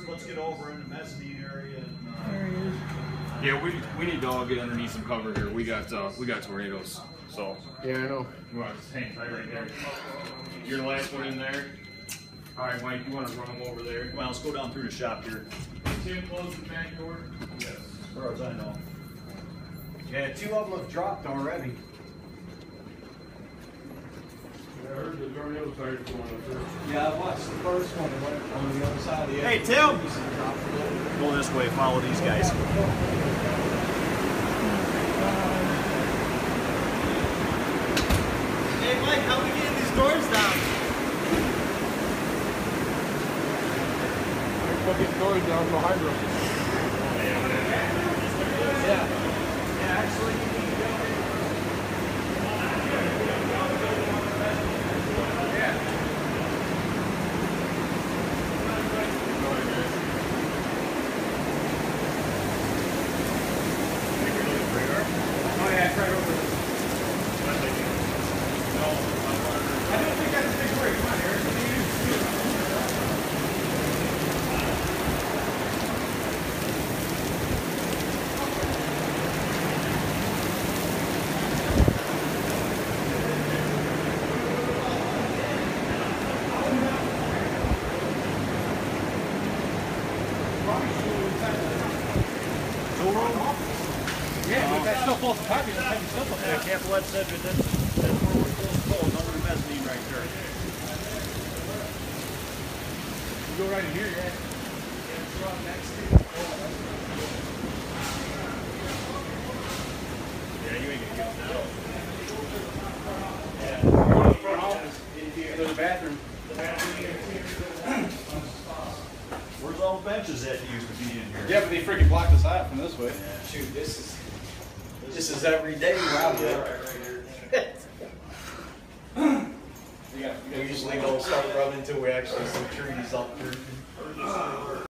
let's get over in the mezzanine area and. There he is. Yeah, we need to all get underneath some cover here. We got tornadoes. So Yeah, I know. you want to just hang tight right there. You're the last one in there. All right, Mike, you want to run them over there? Come on, let's go down through the shop here. Tim, close the back door. Yes. As far as I know. Yeah, 2 of them have dropped already. I heard the tornado started going up there. Yeah, I watched the first one that went on the other side of the Hey, Tim! Go this way, follow these guys. Hey Mike, how are we getting these doors down? We'll get doors down behind us. Yeah. Yeah, actually, you need to go. Oh yeah, it's right over there. I don't think that's a big worry. Come on, Eric. What do you do? Yeah, but that still falls apart. That's heavy stuff up Yeah, there. careful that Cedric. That's where we're supposed to go, under the mezzanine right there. You go right in here, yeah. Yeah, you ain't gonna get that. Go to the front office. There's a bathroom. Where's all the benches that used to be in here? Yeah, but they freaking blocked us out from this way. Shoot, this is every day around here. We usually don't start running until we actually see trees up through.